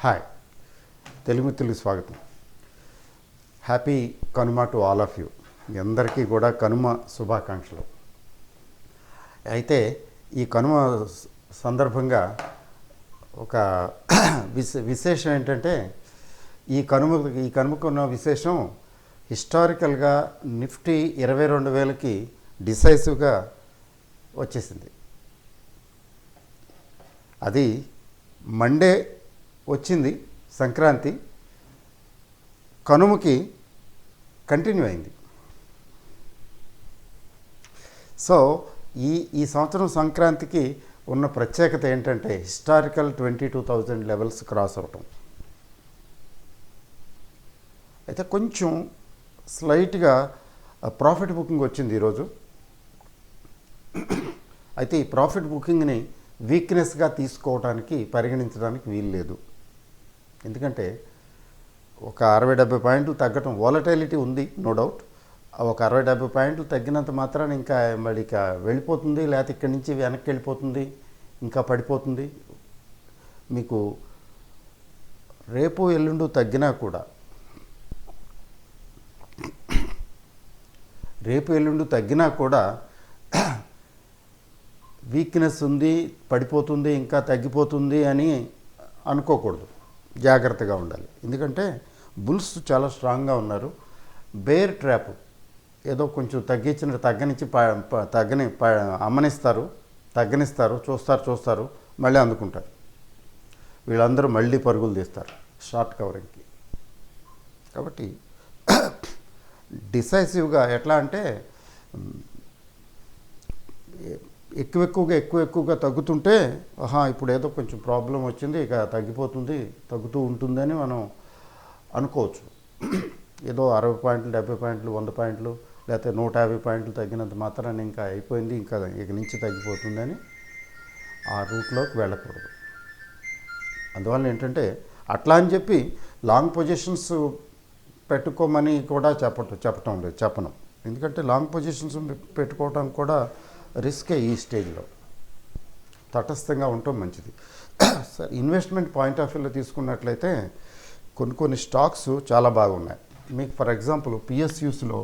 Hi, Telugu మిత్రులకు స్వాగతం. Happy Kanuma to all of you. మీ అందరికీ కూడా కనుమ శుభాకాంక్షలు. అయితే ఈ కనుమ సందర్భంగా ఒక విశేషం ఏంటంటే ఈ కనుమకు ఉన్న విశేషం హిస్టారికల్గా నిఫ్టీ 22,000కి డిసైసివ్గా వచ్చేసింది. అది మండే వచ్చింది, సంక్రాంతి కనుమకి కంటిన్యూ అయింది. సో ఈ సంవత్సరం సంక్రాంతికి ఉన్న ప్రత్యేకత ఏంటంటే హిస్టారికల్ 22,000 లెవెల్స్ క్రాస్ అవటం. అయితే కొంచెం స్లైట్గా ప్రాఫిట్ బుకింగ్ వచ్చింది ఈరోజు. అయితే ఈ ప్రాఫిట్ బుకింగ్ని వీక్నెస్గా తీసుకోవడానికి పరిగణించడానికి వీలు లేదు. ఎందుకంటే ఒక 60-70 పాయింట్లు తగ్గటం, వాలటైలిటీ ఉంది నో డౌట్. ఒక 60-70 పాయింట్లు తగ్గినంత మాత్రాన ఇంకా మరి ఇక వెళ్ళిపోతుంది, లేకపోతే ఇక్కడి నుంచి వెనక్కి వెళ్ళిపోతుంది, ఇంకా పడిపోతుంది. మీకు రేపు ఎల్లుండు తగ్గినా కూడా వీక్నెస్ ఉంది, పడిపోతుంది, ఇంకా తగ్గిపోతుంది అని అనుకోకూడదు. జాగ్రత్తగా ఉండాలి. ఎందుకంటే బుల్స్ చాలా స్ట్రాంగ్గా ఉన్నారు. బేర్ ట్రాప్ ఏదో కొంచెం తగ్గనిస్తారు, చూస్తారు, మళ్ళీ అందుకుంటారు. వీళ్ళందరూ మళ్ళీ పరుగులు తీస్తారు షార్ట్ కవరింగ్కి. కాబట్టి డిసైసివ్గా ఎట్లా అంటే ఎక్కువగా తగ్గుతుంటే ఇప్పుడు ఏదో కొంచెం ప్రాబ్లం వచ్చింది, ఇక తగ్గుతూ ఉంటుందని మనం అనుకోవచ్చు. ఏదో 60 పాయింట్లు, 70 పాయింట్లు, 100 పాయింట్లు, లేకపోతే 150 పాయింట్లు తగ్గినంత మాత్రాన్ని ఇంకా అయిపోయింది, ఇక నుంచి తగ్గిపోతుందని ఆ రూట్లోకి వెళ్ళకూడదు. అందువల్ల ఏంటంటే అట్లా అని చెప్పి లాంగ్ పొజిషన్స్ పెట్టుకోమని కూడా చెప్పను. ఎందుకంటే లాంగ్ పొజిషన్స్ పెట్టుకోవటం కూడా రిస్కే. ఈ స్టేజ్లో తటస్థంగా ఉండటం మంచిది. సరే, ఇన్వెస్ట్మెంట్ పాయింట్ ఆఫ్ వ్యూలో తీసుకున్నట్లయితే కొన్ని స్టాక్స్ చాలా బాగున్నాయి. మీకు ఫర్ ఎగ్జాంపుల్ పిఎస్యూస్లో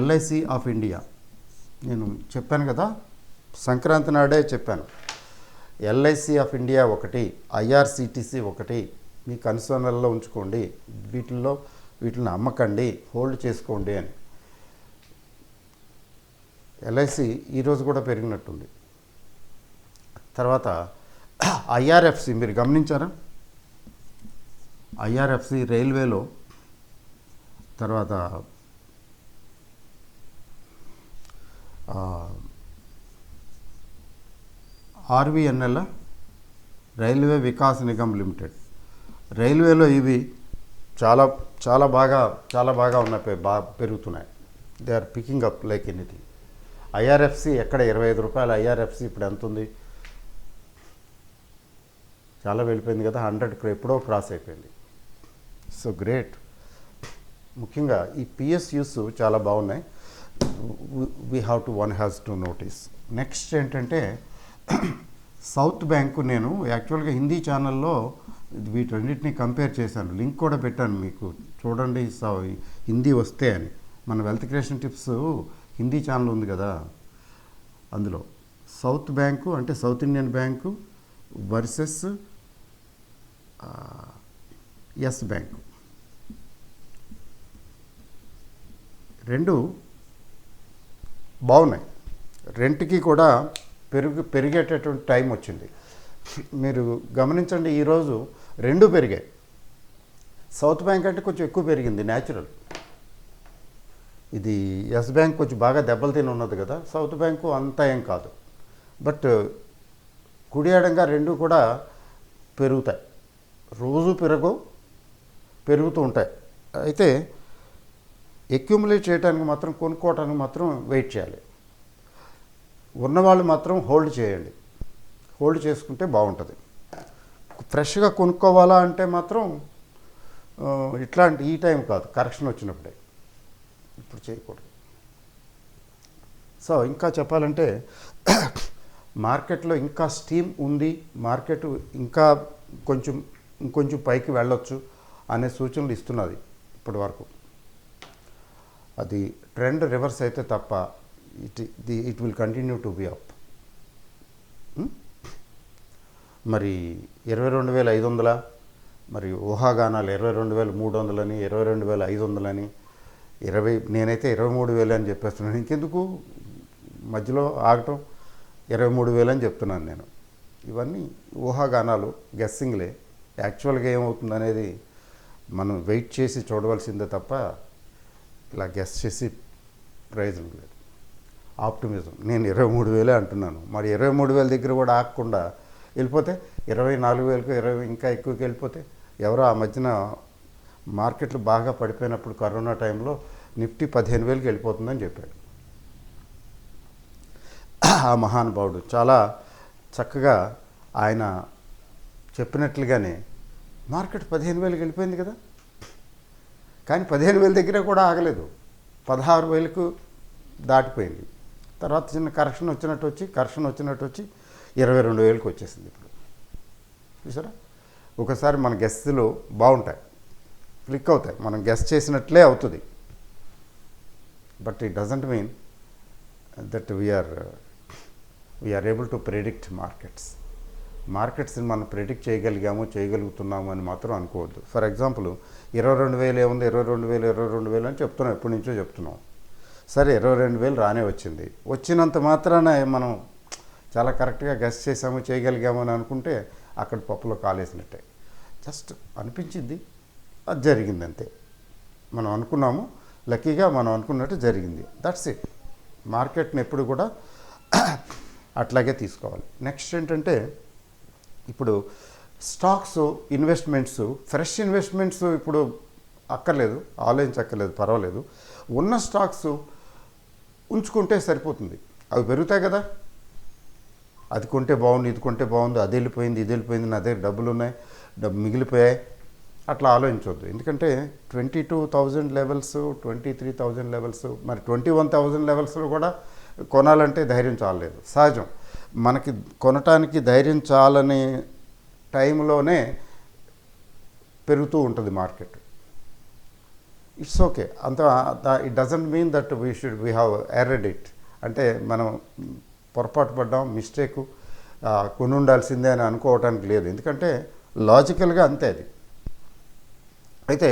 ఎల్ఐసి ఆఫ్ ఇండియా, నేను చెప్పాను కదా, సంక్రాంతి నాడే చెప్పాను. ఎల్ఐసి ఆఫ్ ఇండియా ఒకటి, ఐఆర్సిటిసి ఒకటి మీ కన్సర్న్లో ఉంచుకోండి, వీటిని అమ్మకండి, హోల్డ్ చేసుకోండి అని. ఎల్ఐసి ఈరోజు కూడా పెరిగినట్టుంది. తర్వాత ఐఆర్ఎఫ్సి మీరు గమనించారా? ఐఆర్ఎఫ్సి రైల్వేలో, తర్వాత RVNL, railway Vikas Nigam limited. రైల్వేలో ఇవి చాలా బాగా ఉన్నాయి, పెరుగుతున్నాయి. They are picking up like anything. IRFC ఎక్కడ 25 రూపాయలు, ఐఆర్ఎఫ్సి ఇప్పుడు ఎంత ఉంది? చాలా వెళ్ళిపోయింది కదా, 100 ఎప్పుడో క్రాస్ అయిపోయింది. So great. ముఖ్యంగా ఈ పిఎస్యూస్ చాలా బాగున్నాయి. One has to notice. Next ఏంటంటే సౌత్ బ్యాంకు, నేను యాక్చువల్గా హిందీ ఛానల్లో వీటన్నిటిని కంపేర్ చేశాను, లింక్ కూడా పెట్టాను మీకు, చూడండి హిందీ వస్తే అని. మన wealth creation tips Hindi channel ఉంది కదా, అందులో సౌత్ బ్యాంకు అంటే South Indian bank versus Yes bank, రెండు బాగున్నాయి. రెంట్కి కూడా పెరిగేటటువంటి టైం వచ్చింది. మీరు గమనించండి, ఈరోజు రెండు పెరిగాయి. సౌత్ బ్యాంక్ అంటే కొంచెం ఎక్కువ పెరిగింది, న్యాచురల్. ఇది ఎస్ బ్యాంక్ కొంచెం బాగా దెబ్బలు తిని ఉన్నది కదా, సౌత్ బ్యాంకు అంత ఏం కాదు. బట్ కుడియడంగా రెండు కూడా పెరుగుతాయి, రోజు పెరుగుతూ ఉంటాయి. అయితే అక్యుములేట్ చేయడానికి మాత్రం, కొనుక్కోవడానికి మాత్రం వెయిట్ చేయాలి. ఉన్నవాళ్ళు మాత్రం హోల్డ్ చేయండి, హోల్డ్ చేసుకుంటే బాగుంటుంది. ఫ్రెష్గా కొనుక్కోవాలా అంటే మాత్రం ఈ టైం కాదు, కరెక్షన్ వచ్చినప్పుడే, ఇప్పుడు చేయకూడదు. సో ఇంకా చెప్పాలంటే మార్కెట్లో ఇంకా స్టీమ్ ఉంది. మార్కెట్ ఇంకా కొంచెం ఇంకొంచెం పైకి వెళ్ళొచ్చు అనే సూచనలు ఇస్తున్నది ఇప్పటి వరకు. అది ట్రెండ్ రివర్స్ అయితే తప్ప it will continue to be up. మరి 22,500 మరి ఊహాగానాలు 22,300 అని 22,500 అని నేనైతే 23,000 అని చెప్పేస్తున్నాను. ఇంకెందుకు మధ్యలో ఆగటం, 23,000 అని చెప్తున్నాను నేను. ఇవన్నీ ఊహాగానాలు, గెస్సింగ్లే. యాక్చువల్గా ఏమవుతుంది అనేది మనం వెయిట్ చేసి చూడవలసిందే తప్ప ఇలా గెస్ చేసి ప్రయోజనం లేదు. ఆప్టిమిజం, నేను 23,000 అంటున్నాను. మరి 23,000 దగ్గర కూడా ఆగకుండా వెళ్ళిపోతే 24,000కు 20 ఇంకా ఎక్కువకి వెళ్ళిపోతే, ఎవరో ఆ మధ్యన మార్కెట్లు బాగా పడిపోయినప్పుడు కరోనా టైంలో నిఫ్టీ 15,000కి వెళ్ళిపోతుందని చెప్పాడు ఆ మహానుభావుడు. చాలా చక్కగా ఆయన చెప్పినట్లుగానే మార్కెట్ 15,000కి వెళ్ళిపోయింది కదా. కానీ 15,000 దగ్గర కూడా ఆగలేదు, 16,000కు దాటిపోయింది. తర్వాత చిన్న కరెక్షన్ వచ్చినట్టు వచ్చి 22,000కి వచ్చేసింది ఇప్పుడు. చూసారా, ఒకసారి మన గెస్సులు బాగుంటాయి, క్లిక్ అవుతాయి, మనం గెస్ చేసినట్లే అవుతుంది. But it doesn't mean that we are able to predict మార్కెట్స్ని మనం ప్రెడిక్ట్ చేయగలుగుతున్నాము అని మాత్రం అనుకోవద్దు. ఫర్ ఎగ్జాంపుల్ 22,000 ఏముంది, 22,000 అని చెప్తున్నాం, ఎప్పటి నుంచో చెప్తున్నాం. సరే 22,000 రానే వచ్చింది. వచ్చినంత మాత్రాన మనం చాలా కరెక్ట్గా గెస్ చేయగలిగాము అని అనుకుంటే అక్కడ పప్పులో కాలేసినట్టే. జస్ట్ అనిపించింది, అది జరిగింది అంతే. మనం అనుకున్నాము, లక్కీగా మనం అనుకున్నట్టు జరిగింది. That's it. మార్కెట్ని ఎప్పుడు కూడా అట్లాగే తీసుకోవాలి. నెక్స్ట్ ఏంటంటే, ఇప్పుడు స్టాక్స్, ఇన్వెస్ట్మెంట్స్, ఫ్రెష్ ఇన్వెస్ట్మెంట్స్ ఇప్పుడు అక్కర్లేదు, ఆలోచించక్కర్లేదు, పర్వాలేదు. ఉన్న స్టాక్స్ ఉంచుకుంటే సరిపోతుంది. అవి పెరుగుతాయి కదా. అది కొంటే బాగుంది, ఇది కొంటే బాగుంది, అది వెళ్ళిపోయింది, ఇది వెళ్ళిపోయింది, నా దగ్గర డబ్బులు ఉన్నాయి, మిగిలిపోయాయి, అట్లా ఆలోచించవద్దు. ఎందుకంటే 22,000 లెవెల్స్, 23,000 లెవెల్స్, మరి 21,000 లెవెల్స్లో కూడా కొనాలంటే ధైర్యం చాలలేదు. సహజం, మనకి కొనటానికి ధైర్యం చాలని టైంలోనే పెరుగుతూ ఉంటుంది market. It's okay. It doesn't mean that we have erred it. అంటే మనం పొరపాటు పడ్డాం, మిస్టేకు, కొని ఉండాల్సిందే అని అనుకోవటానికి లేదు. ఎందుకంటే లాజికల్గా అంతే అది. అయితే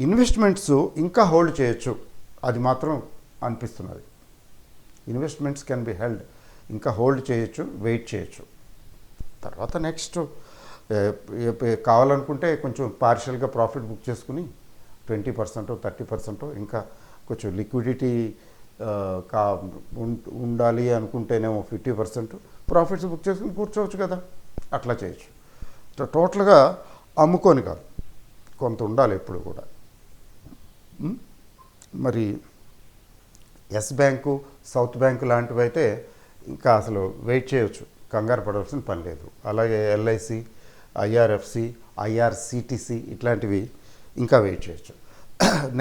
ఇన్వెస్ట్మెంట్స్ ఇంకా హోల్డ్ చేయొచ్చు, అది మాత్రం అనిపిస్తున్నది. ఇన్వెస్ట్మెంట్స్ కెన్ బి హెల్డ్, ఇంకా హోల్డ్ చేయొచ్చు, వెయిట్ చేయొచ్చు. తర్వాత నెక్స్ట్ కావాలనుకుంటే కొంచెం పార్షియల్గా ప్రాఫిట్ బుక్ చేసుకుని 20%, 30% ఇంకా కొంచెం లిక్విడిటీ ఉండాలి అనుకుంటేనేమో 50% ప్రాఫిట్స్ బుక్ చేసుకుని కూర్చోవచ్చు కదా. అట్లా చేయొచ్చు. టోటల్గా అమ్ముకొని కాదు, కొంత ఉండాలి ఎప్పుడు కూడా. మరి ఎస్ బ్యాంకు, సౌత్ బ్యాంకు లాంటివి అయితే ఇంకా అసలు వెయిట్ చేయొచ్చు, కంగారు పడవలసిన పని లేదు. అలాగే ఎల్ఐసి, ఐఆర్ఎఫ్సి, ఐఆర్సిటిసి ఇట్లాంటివి ఇంకా వెయిట్ చేయొచ్చు.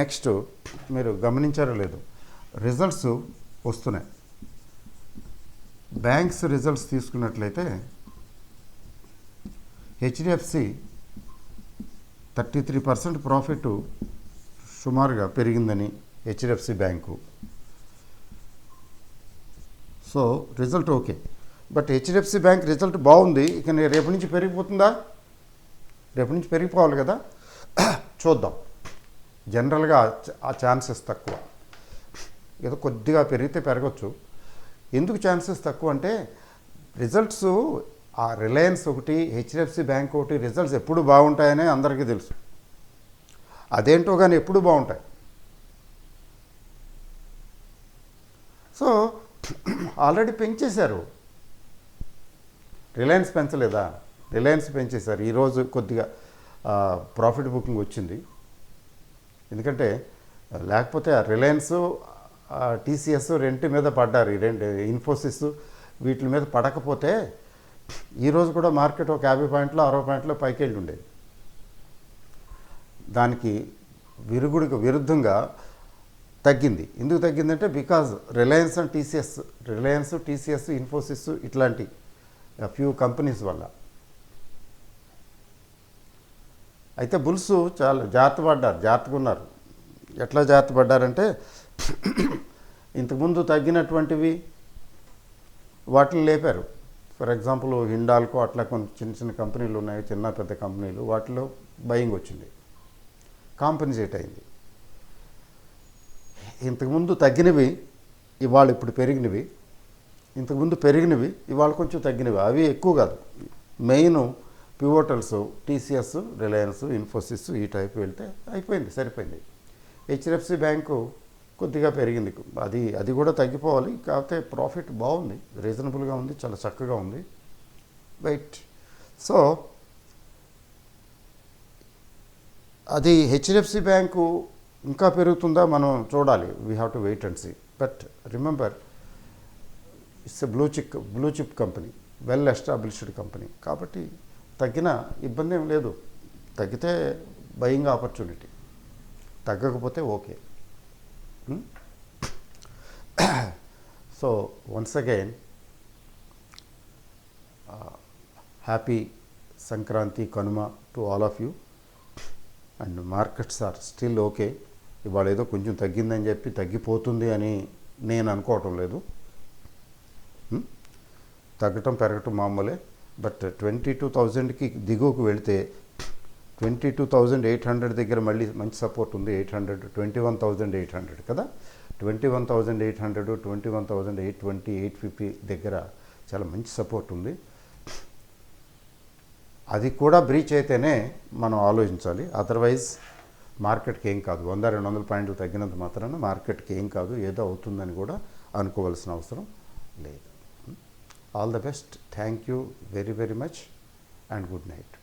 నెక్స్ట్, మీరు గమనించారో లేదు, రిజల్ట్స్ వస్తున్నాయి. బ్యాంక్స్ రిజల్ట్స్ తీసుకున్నట్లయితే హెచ్డిఎఫ్సి 33% ప్రాఫిట్ సుమారుగా పెరిగిందని HDFC bank. So result okay. But HDFC bank result బాగుంది, ఇక రేపు నుంచి పెరిగిపోతుందా? రేపు నుంచి పెరిగిపోవాలి కదా. చూద్దాం. జనరల్గా ఆ ఛాన్సెస్ తక్కువ. ఏదో కొద్దిగా పెరిగితే పెరగచ్చు. ఎందుకు ఛాన్సెస్ తక్కువ అంటే, రిజల్ట్స్ ఆ రిలయన్స్ ఒకటి, హెచ్డిఎఫ్సి బ్యాంక్ ఒకటి రిజల్ట్స్ ఎప్పుడు బాగుంటాయని అందరికీ తెలుసు. అదేంటో కానీ ఎప్పుడు బాగుంటాయి. సో ఆల్రెడీ పెంచేశారు. రిలయన్స్ పెంచలేదా? రిలయన్స్ పెంచేశారు. ఈరోజు కొద్దిగా ప్రాఫిట్ బుకింగ్ వచ్చింది. ఎందుకంటే లేకపోతే ఆ రిలయన్స్, టీసీఎస్ రెంట్ మీద పడ్డారు. ఈ రెండు ఇన్ఫోసిస్ వీటి మీద పడకపోతే ఈరోజు కూడా మార్కెట్ ఒక 50 పాయింట్లు 60 పాయింట్లు పైకి వెళ్ళి ఉండేది. దానికి విరుద్ధంగా తగ్గింది. ఎందుకు తగ్గిందంటే బికాజ్ రిలయన్స్ అండ్ టీసీఎస్, ఇన్ఫోసిస్ ఇట్లాంటి ఫ్యూ కంపెనీస్ వల్ల. అయితే బుల్స్ చాలా జాగ్రత్తగా ఉన్నారు. ఎట్లా జాగ్రత్త పడ్డారంటే ఇంతకుముందు తగ్గినటువంటివి వాటిని లేపారు. ఫర్ ఎగ్జాంపుల్ హిండాల్కో అట్లా కొన్ని చిన్న చిన్న కంపెనీలు ఉన్నాయి, చిన్న పెద్ద కంపెనీలు, వాటిలో బయింగ్ వచ్చింది, కాంపెన్సేట్ అయింది. ఇంతకుముందు తగ్గినవి ఇవాళ ఇప్పుడు పెరిగినవి, ఇంతకుముందు పెరిగినవి ఇవాళ కొంచెం తగ్గినవి, అవి ఎక్కువ కాదు. మెయిన్ పివోటల్స్ టీసీఎస్, రిలయన్స్, ఇన్ఫోసిస్ ఈ టైప్ వెళ్తే అయిపోయింది, సరిపోయింది. హెచ్డిఎఫ్సి బ్యాంకు కొద్దిగా పెరిగింది, అది కూడా తగ్గిపోవాలి. కాకపోతే ప్రాఫిట్ బాగుంది, రీజనబుల్గా ఉంది, చాలా చక్కగా ఉంది. వెయిట్. సో అది హెచ్డిఎఫ్సి బ్యాంకు ఇంకా పెరుగుతుందా మనం చూడాలి. We have to wait and see. But remember, it's a blue chip company, well established company. కాబట్టి తగ్గిన ఇబ్బంది ఏం లేదు. తగ్గితే బయింగ్ ఆపర్చునిటీ, తగ్గకపోతే okay. So once again happy Sankranti, Kanuma to all of you. And markets are still okay. ఇవాళ ఏదో కొంచెం తగ్గిందని చెప్పి తగ్గిపోతుంది అని నేను అనుకోవటం లేదు. తగ్గటం పెరగటం మామూలే. బట్ 22,000కి దిగువకు వెళితే 22,800 దగ్గర మళ్ళీ మంచి సపోర్ట్ ఉంది. 21,800 కదా, 21,800, 21,820, 850 దగ్గర చాలా మంచి సపోర్ట్ ఉంది. అది కూడా బ్రీచ్ అయితేనే మనం ఆలోచించాలి. అదర్వైజ్ మార్కెట్కి ఏం కాదు. 100-200 పాయింట్లు తగ్గినంత మాత్రాన మార్కెట్కి ఏం కాదు, ఏదో అవుతుందని కూడా అనుకోవాల్సిన అవసరం లేదు. All the best. Thank you very very much and good night.